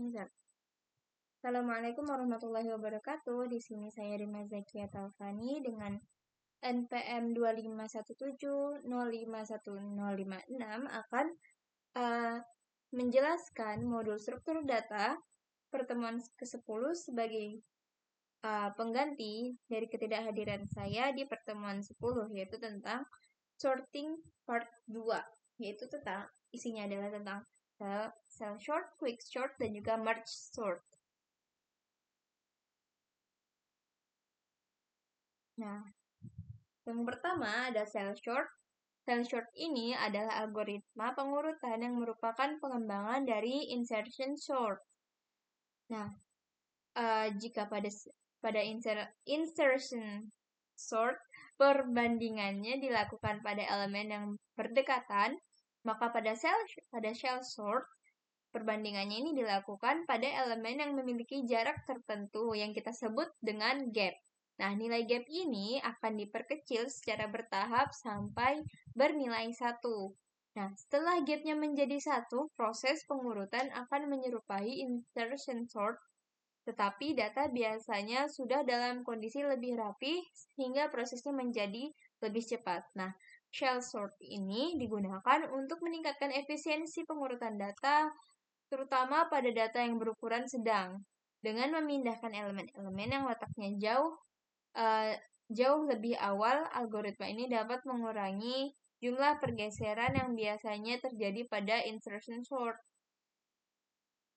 Assalamualaikum warahmatullahi wabarakatuh. Di sini saya Rima Zakia Taufani dengan NPM 25170510056 akan menjelaskan modul struktur data pertemuan ke-10 sebagai pengganti dari ketidakhadiran saya di pertemuan 10, yaitu tentang sorting part 2, yaitu tentang isinya adalah tentang cell sort, quick sort, dan juga merge sort. Nah, yang pertama ada cell sort. Cell sort ini adalah algoritma pengurutan yang merupakan pengembangan dari insertion sort. Nah, jika pada insertion sort perbandingannya dilakukan pada elemen yang berdekatan, maka pada shell sort perbandingannya ini dilakukan pada elemen yang memiliki jarak tertentu yang kita sebut dengan gap. Nah, nilai gap ini akan diperkecil secara bertahap sampai bernilai 1. Nah, setelah gapnya menjadi 1, proses pengurutan akan menyerupai insertion sort, tetapi data biasanya sudah dalam kondisi lebih rapi sehingga prosesnya menjadi lebih cepat. Nah, shell sort ini digunakan untuk meningkatkan efisiensi pengurutan data, terutama pada data yang berukuran sedang, dengan memindahkan elemen-elemen yang letaknya jauh lebih awal. Algoritma ini dapat mengurangi jumlah pergeseran yang biasanya terjadi pada insertion sort.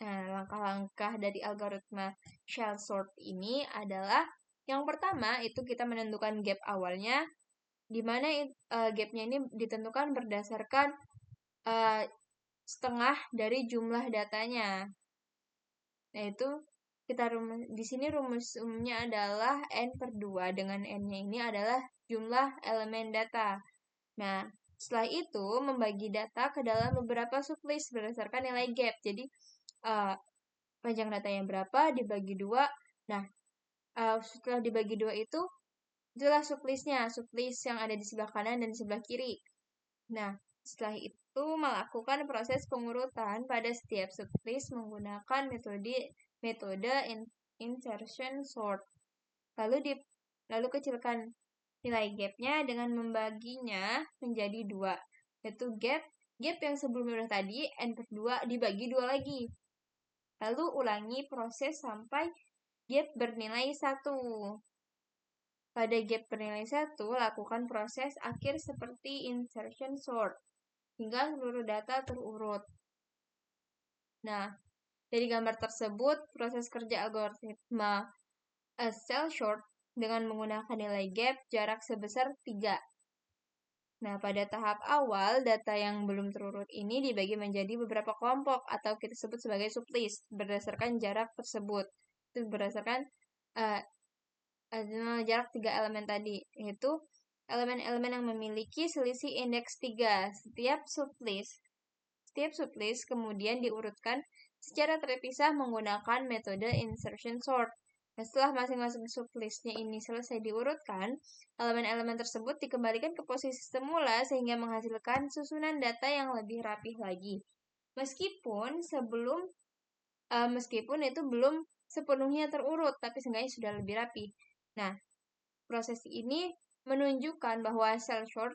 Nah, langkah-langkah dari algoritma shell sort ini adalah yang pertama itu kita menentukan gap awalnya, di mana gapnya ini ditentukan berdasarkan setengah dari jumlah datanya. Nah, itu di sini rumus umumnya adalah N/2, dengan N-nya ini adalah jumlah elemen data. Nah, setelah itu membagi data ke dalam beberapa sublist berdasarkan nilai gap. Jadi, panjang datanya berapa dibagi 2. Nah, setelah dibagi 2 itulah sublistnya, sublist yang ada di sebelah kanan dan di sebelah kiri. Nah, setelah itu melakukan proses pengurutan pada setiap sublist menggunakan metode insertion sort. Lalu kecilkan nilai gapnya dengan membaginya menjadi 2, yaitu gap yang sebelumnya tadi N/2 dibagi 2 lagi. Lalu ulangi proses sampai gap bernilai 1. Pada gap bernilai 1, lakukan proses akhir seperti insertion sort, hingga seluruh data terurut. Nah, dari gambar tersebut, proses kerja algoritma cell sort dengan menggunakan nilai gap jarak sebesar 3. Nah, pada tahap awal, data yang belum terurut ini dibagi menjadi beberapa kelompok atau kita sebut sebagai sublist berdasarkan jarak tersebut. Itu berdasarkan jarak 3 elemen tadi, yaitu elemen-elemen yang memiliki selisih indeks 3. Setiap sublist kemudian diurutkan secara terpisah menggunakan metode insertion sort. Nah, setelah masing-masing sublistnya ini selesai diurutkan, elemen-elemen tersebut dikembalikan ke posisi semula sehingga menghasilkan susunan data yang lebih rapih lagi. Meskipun itu belum sepenuhnya terurut, tapi seenggaknya sudah lebih rapi. Nah, proses ini menunjukkan bahwa shell sort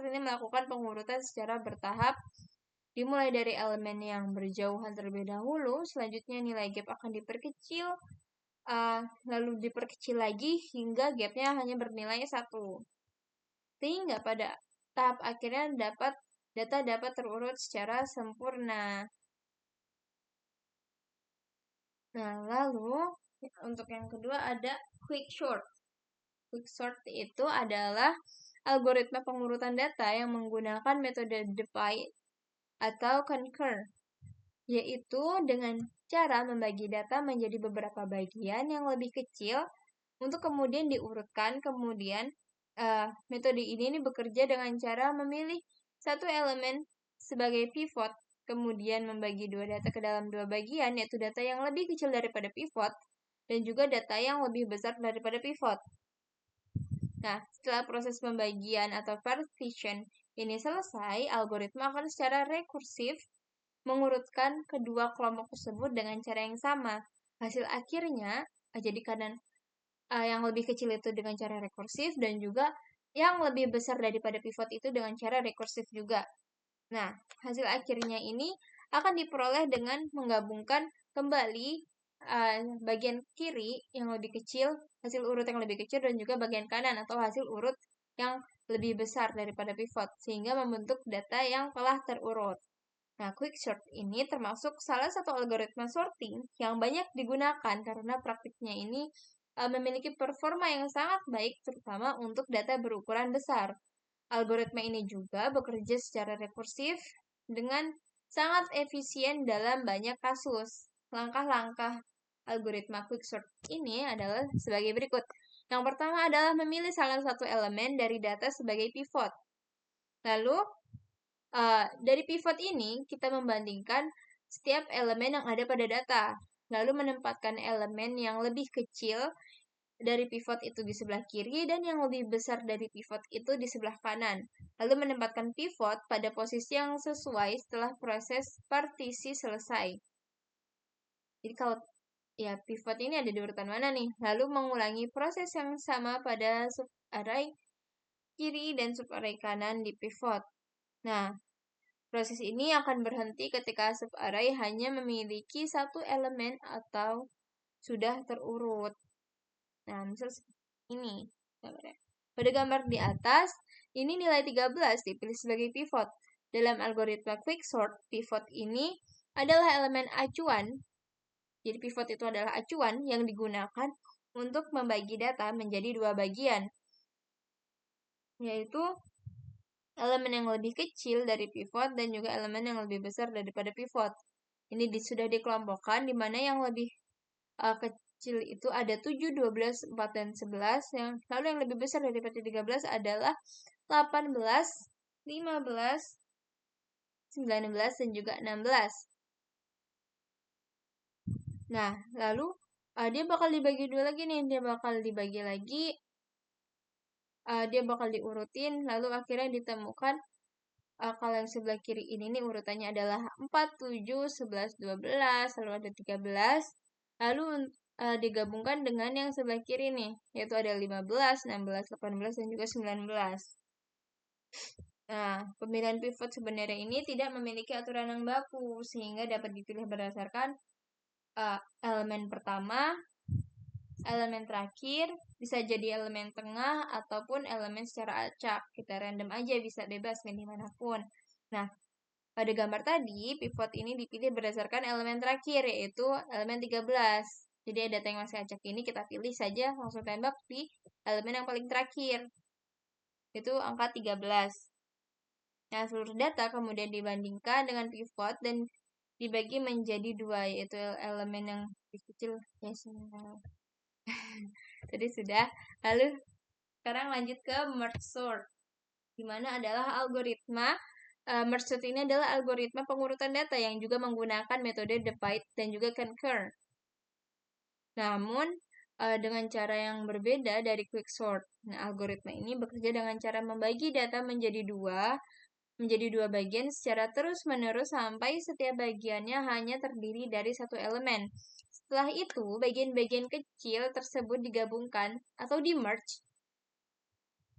ini melakukan pengurutan secara bertahap, dimulai dari elemen yang berjauhan terlebih dahulu, selanjutnya nilai gap akan diperkecil, lalu diperkecil lagi hingga gapnya hanya bernilai 1. Sehingga pada tahap akhirnya data dapat terurut secara sempurna. Nah, lalu untuk yang kedua ada quick sort. Quick sort itu adalah algoritma pengurutan data yang menggunakan metode divide atau concur, yaitu dengan cara membagi data menjadi beberapa bagian yang lebih kecil untuk kemudian diurutkan. Kemudian metode ini bekerja dengan cara memilih satu elemen sebagai pivot, kemudian membagi 2 data ke dalam 2 bagian, yaitu data yang lebih kecil daripada pivot dan juga data yang lebih besar daripada pivot. Nah, setelah proses pembagian atau partition ini selesai, algoritma akan secara rekursif mengurutkan kedua kelompok tersebut dengan cara yang sama. Hasil akhirnya, jadi kanan yang lebih kecil itu dengan cara rekursif dan juga yang lebih besar daripada pivot itu dengan cara rekursif juga. Nah, hasil akhirnya ini akan diperoleh dengan menggabungkan kembali bagian kiri yang lebih kecil, hasil urut yang lebih kecil, dan juga bagian kanan atau hasil urut yang lebih besar daripada pivot, sehingga membentuk data yang telah terurut. Nah, quicksort ini termasuk salah satu algoritma sorting yang banyak digunakan karena praktiknya ini memiliki performa yang sangat baik, terutama untuk data berukuran besar. Algoritma ini juga bekerja secara rekursif dengan sangat efisien dalam banyak kasus. Langkah-langkah algoritma quicksort ini adalah sebagai berikut. Yang pertama adalah memilih salah satu elemen dari data sebagai pivot. Lalu, dari pivot ini kita membandingkan setiap elemen yang ada pada data. Lalu menempatkan elemen yang lebih kecil dari pivot itu di sebelah kiri dan yang lebih besar dari pivot itu di sebelah kanan. Lalu menempatkan pivot pada posisi yang sesuai setelah proses partisi selesai. Jadi kalau ya pivot ini ada di urutan mana nih? Lalu mengulangi proses yang sama pada subarray kiri dan subarray kanan di pivot. Nah, proses ini akan berhenti ketika subarray hanya memiliki satu elemen atau sudah terurut. Nah, misal ini gambarnya. Pada gambar di atas, ini nilai 13 dipilih sebagai pivot. Dalam algoritma quicksort, pivot ini adalah elemen acuan. Jadi pivot itu adalah acuan yang digunakan untuk membagi data menjadi dua bagian, yaitu elemen yang lebih kecil dari pivot dan juga elemen yang lebih besar daripada pivot. Ini sudah dikelompokkan di mana yang lebih kecil itu ada 7, 12, 4, dan 11. Lalu yang lebih besar daripada 13 adalah 18, 15, 19, dan juga 16. Nah, lalu dia bakal dibagi dua lagi nih. Dia bakal dibagi lagi, dia bakal diurutin, lalu akhirnya ditemukan kalau yang sebelah kiri ini nih urutannya adalah 4, 7, 11, 12, lalu ada 13. Lalu digabungkan dengan yang sebelah kiri nih, yaitu ada 15, 16, 18, dan juga 19. Nah, pemilihan pivot sebenarnya ini tidak memiliki aturan yang baku, sehingga dapat dipilih berdasarkan elemen pertama, elemen terakhir, bisa jadi elemen tengah, ataupun elemen secara acak. Kita random aja, bisa bebas milih manapun. Nah, pada gambar tadi, pivot ini dipilih berdasarkan elemen terakhir, yaitu elemen 13. Jadi data yang masih acak ini kita pilih saja, langsung tembak di elemen yang paling terakhir, itu angka 13. Nah, seluruh data kemudian dibandingkan dengan pivot dan dibagi menjadi dua, yaitu elemen yang lebih kecil. Tadi sudah. Lalu sekarang lanjut ke merge sort, di mana adalah algoritma merge sort ini adalah algoritma pengurutan data yang juga menggunakan metode divide dan juga concur. Namun dengan cara yang berbeda dari quicksort. Nah, algoritma ini bekerja dengan cara membagi data menjadi dua bagian secara terus-menerus sampai setiap bagiannya hanya terdiri dari satu elemen. Setelah itu, bagian-bagian kecil tersebut digabungkan atau di-merge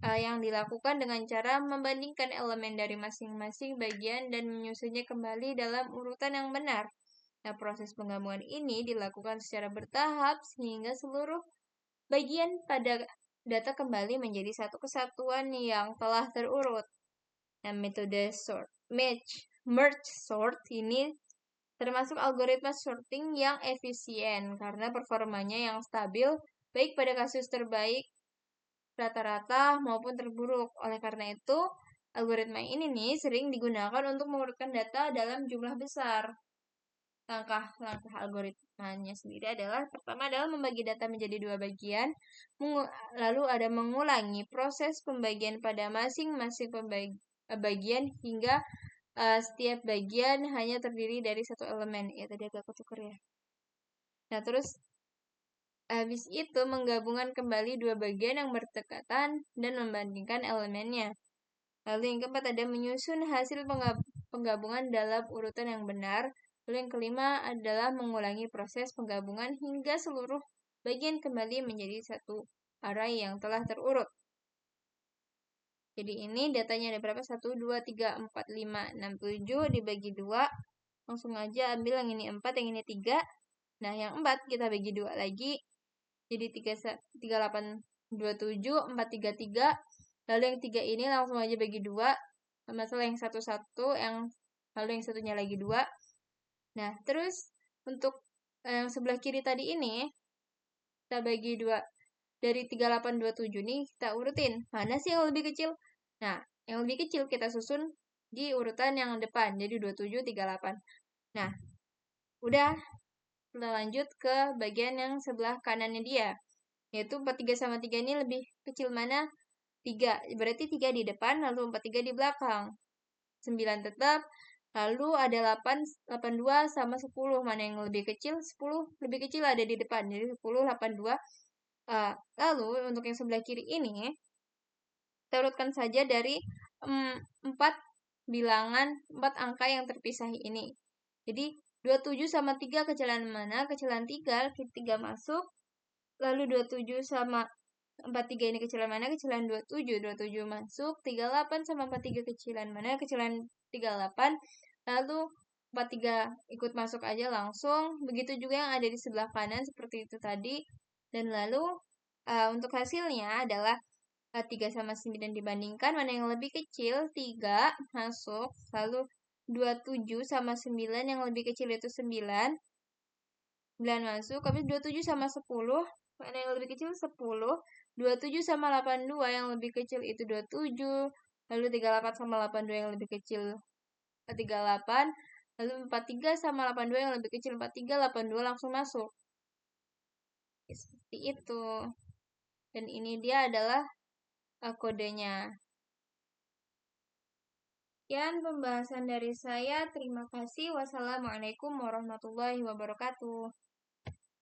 yang dilakukan dengan cara membandingkan elemen dari masing-masing bagian dan menyusunnya kembali dalam urutan yang benar. Nah, proses penggabungan ini dilakukan secara bertahap sehingga seluruh bagian pada data kembali menjadi satu kesatuan yang telah terurut. Nah, metode merge sort ini termasuk algoritma sorting yang efisien karena performanya yang stabil baik pada kasus terbaik, rata-rata, maupun terburuk. Oleh karena itu, algoritma ini nih sering digunakan untuk mengurutkan data dalam jumlah besar. Langkah-langkah algoritmanya sendiri adalah, pertama adalah membagi data menjadi dua bagian, lalu ada mengulangi proses pembagian pada masing-masing bagian hingga setiap bagian hanya terdiri dari satu elemen. Ya, tadi agak ketuker ya. Nah, terus habis itu menggabungkan kembali dua bagian yang berdekatan dan membandingkan elemennya. Lalu yang keempat ada menyusun hasil penggabungan dalam urutan yang benar. Lalu yang kelima adalah mengulangi proses penggabungan hingga seluruh bagian kembali menjadi satu array yang telah terurut. Jadi ini datanya ada berapa? 1, 2, 3, 4, 5, 6, 7 dibagi 2. Langsung aja ambil yang ini 4, yang ini 3. Nah, yang 4 kita bagi 2 lagi. Jadi 3, 8, 2, 7, 4, 3, 3. Lalu yang 3 ini langsung aja bagi 2. Masalah yang 1, 1, lalu yang satunya lagi 2. Nah, terus untuk yang sebelah kiri tadi ini, kita bagi 2. Dari 3, 8, 2, 7 nih, kita urutin. Mana sih yang lebih kecil? Nah, yang lebih kecil kita susun di urutan yang depan. Jadi 27, 38. Nah, udah. Kita lanjut ke bagian yang sebelah kanannya dia. Yaitu 43 sama 3 ini lebih kecil mana? 3. Berarti 3 di depan, lalu 43 di belakang. 9 tetap. Lalu ada 8, 82 sama 10. Mana yang lebih kecil? 10 lebih kecil ada di depan. Jadi 10, 82. Lalu untuk yang sebelah kiri ini, kita urutkan saja dari 4 bilangan, 4 angka yang terpisah ini. Jadi 27 sama 3 kecilan mana? Kecilan 3, 3 masuk. Lalu 27 sama 43 ini kecilan mana? Kecilan 27, 27 masuk. 38 sama 43 kecilan mana? Kecilan 38. Lalu 43 ikut masuk aja langsung. Begitu juga yang ada di sebelah kanan seperti itu tadi. Dan lalu untuk hasilnya adalah 3 sama 9 dibandingkan mana yang lebih kecil? 3 masuk. Lalu 27 sama 9 yang lebih kecil itu 9. 9 masuk. Habis 27 sama 10. Mana yang lebih kecil? 10. 27 sama 82 yang lebih kecil itu 27. Lalu 38 sama 82 yang lebih kecil 38. Lalu 43 sama 82 yang lebih kecil 43. 82 langsung masuk. Seperti itu. Dan ini dia adalah kodenya. Sekian pembahasan dari saya. Terima kasih. Wassalamualaikum warahmatullahi wabarakatuh.